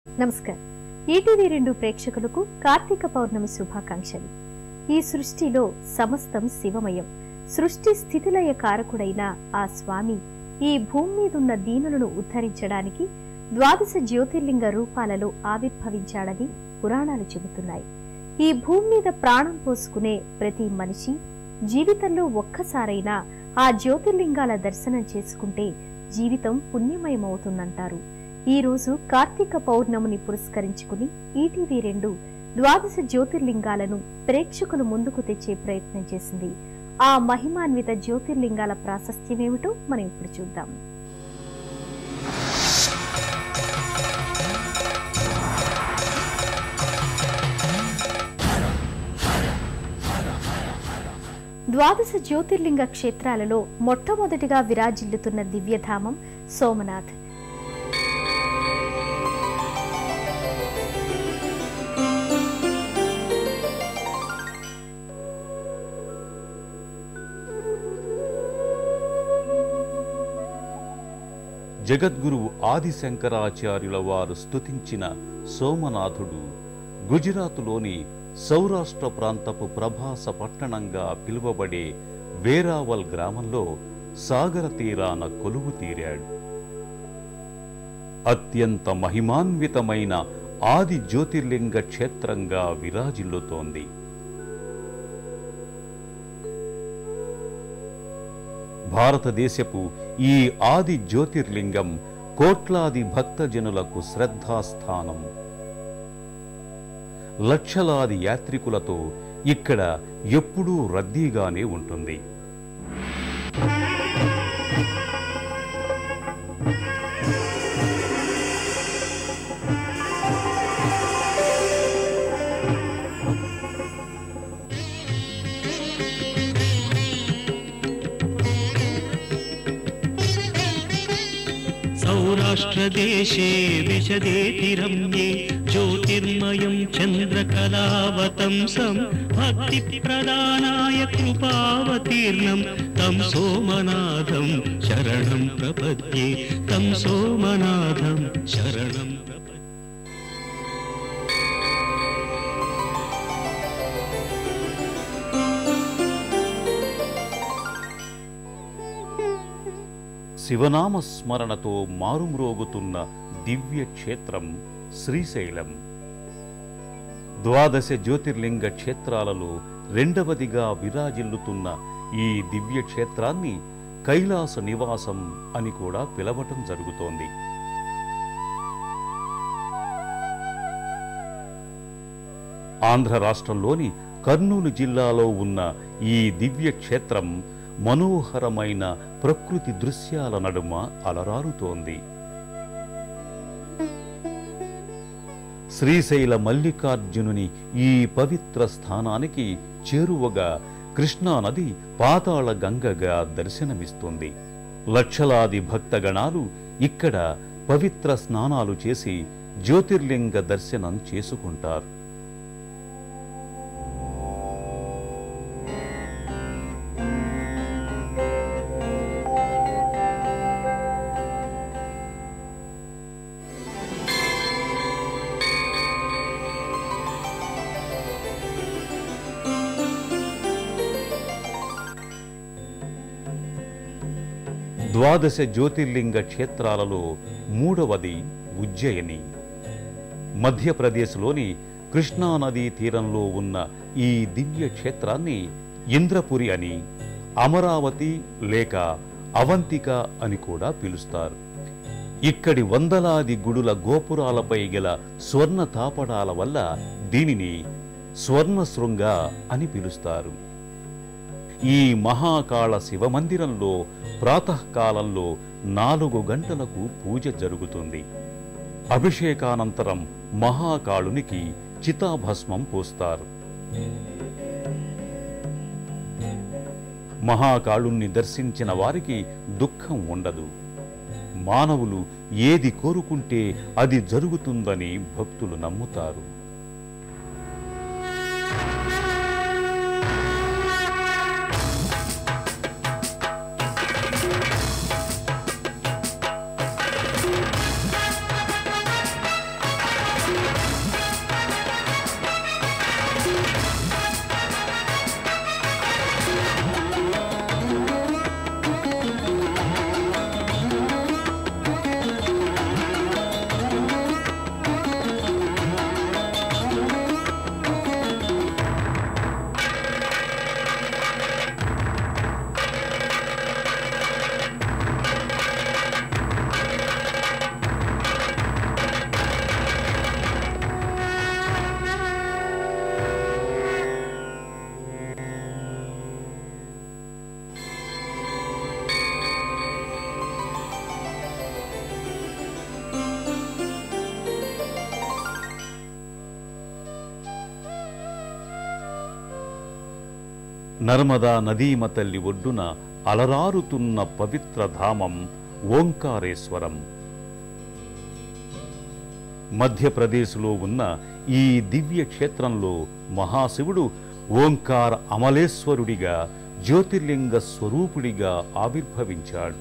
నమస్కారం. ఈటీవీ 2 ప్రేక్షకులకు కార్తీక పౌర్ణమి శుభాకాంక్షలు. ఈ సృష్టిలో సమస్తం శివమయం. సృష్టి స్థితిలయ కారకుడైన ఆ స్వామి ఈ భూమి మీదున్న దీనులను ఉద్ధరించడానికి 12 జ్యోతిర్లింగ రూపాలలో ఆవిర్భవించాడని పురాణాలు చెబుతున్నాయి. ఈ భూమి మీద ప్రాణం పోసుకునే ప్రతి మనిషి జీవితంలో ఒక్కసారైనా ఆ జ్యోతిర్లింగాల దర్శనం చేసుకుంటే జీవితం పుణ్యమయమవుతుందంటారు. ఈ రోజు కార్తీక పౌర్ణమిని పురస్కరించుకుని ఈటీవీ 2 12 జ్యోతిర్లింగాలను ప్రేక్షకుల ముందుకు తెచ్చే ప్రయత్నం చేసింది. ఆ మహిమాన్విత జ్యోతిర్లింగాల ప్రాశస్త్యమేమిటో మనం ఇప్పుడు చూద్దాం. ద్వాదశ జ్యోతిర్లింగ క్షేత్రాలలో మొట్టమొదటిగా విరాజిల్లుతున్న దివ్యధామం సోమనాథ్. జగద్గురువు ఆదిశంకరాచార్యుల వారు స్తుతించిన సోమనాథుడు గుజరాతులోని సౌరాష్ట్ర ప్రాంతపు ప్రభాస పట్టణంగా పిలువబడే వేరావల్ గ్రామంలో సాగర తీరాన కొలువు తీరాడు. అత్యంత మహిమాన్వితమైన ఆది జ్యోతిర్లింగ క్షేత్రంగా విరాజిల్లుతోంది. భారతదేశపు ఈ ఆది జ్యోతిర్లింగం కోట్లాది భక్తజనులకు శ్రద్ధాస్థానం. లక్షలాది యాత్రికులతో ఇక్కడ ఎప్పుడూ రద్దీగానే ఉంటుంది. सौराष्ट्रदेशे विशदेति रम्ये ज्योतिर्मयं चन्द्रकलावतंसं भक्तिप्रदानाय कृपावतीर्णं तं सोमनाथं शरणं प्रपद्ये तं सोमनाथं शरणं प्रपद्ये। శివనామ స్మరణతో మారుమ్రోగుతున్న దివ్య క్షేత్రం శ్రీశైలం. 12 జ్యోతిర్లింగ క్షేత్రాలలో రెండవదిగా విరాజిల్లుతున్న ఈ దివ్య క్షేత్రాన్ని కైలాస నివాసం అని కూడా పిలవటం జరుగుతోంది. ఆంధ్ర రాష్ట్రంలోని కర్నూలు జిల్లాలో ఉన్న ఈ దివ్య క్షేత్రం మనోహరమైన ప్రకృతి దృశ్యాల నడుమ అలరారుతోంది. శ్రీశైల మల్లికార్జునుని ఈ పవిత్ర స్థానానికి చేరువగా కృష్ణానది పాతాళ గంగగా దర్శనమిస్తుంది. లక్షలాది భక్తగణాలు ఇక్కడ పవిత్ర స్నానాలు చేసి జ్యోతిర్లింగ దర్శనం చేసుకుంటారు. ద్వాదశ జ్యోతిర్లింగ క్షేత్రాలలో మూడవది ఉజ్జయిని. మధ్యప్రదేశ్లోని కృష్ణానదీ తీరంలో ఉన్న ఈ దివ్య క్షేత్రాన్ని ఇంద్రపురి అని, అమరావతి లేక అవంతిక అని కూడా పిలుస్తారు. ఇక్కడి వందలాది గుడుల గోపురాలపై గల స్వర్ణ తాపడాల వల్ల దీనిని స్వర్ణశృంగ అని పిలుస్తారు. ఈ మహాకాళ శివమందిరంలో ప్రాతకాలంలో 4 గంటలకు పూజ జరుగుతుంది. అభిషేకానంతరం మహాకాళునికి చితాభస్మం పోస్తారు. మహాకాళుణ్ణి దర్శించిన వారికి దుఃఖం ఉండదు. మానవులు ఏది కోరుకుంటే అది జరుగుతుందని భక్తులు నమ్ముతారు. నర్మదా నదీమ తల్లి ఒడ్డున అలరారుతున్న పవిత్ర ధామం ఓంకారేశ్వరం. మధ్యప్రదేశ్లో ఉన్న ఈ దివ్య క్షేత్రంలో మహాశివుడు ఓంకార అమలేశ్వరుడిగా జ్యోతిర్లింగ స్వరూపుడిగా ఆవిర్భవించాడు.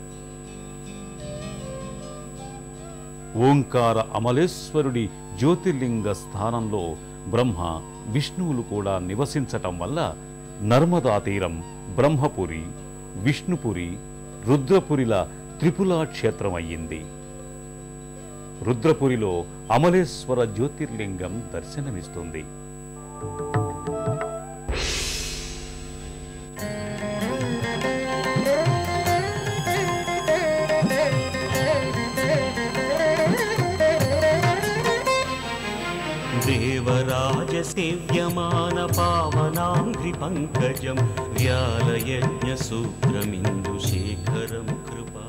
ఓంకార అమలేశ్వరుడి జ్యోతిర్లింగ స్థానంలో బ్రహ్మ విష్ణువులు కూడా నివసించటం వల్ల నర్మదా తీరం బ్రహ్మపురి, విష్ణుపురి, రుద్రపురిల త్రిపులా క్షేత్రం అయ్యింది. రుద్రపురిలో అమలేశ్వర జ్యోతిర్లింగం దర్శనమిస్తుంది. దేవరాజ సేవ్యమాన పావనాంఘ్రి పంకజం వ్యాలయజ్ఞ సూత్రమిందు శేఖరం కృపా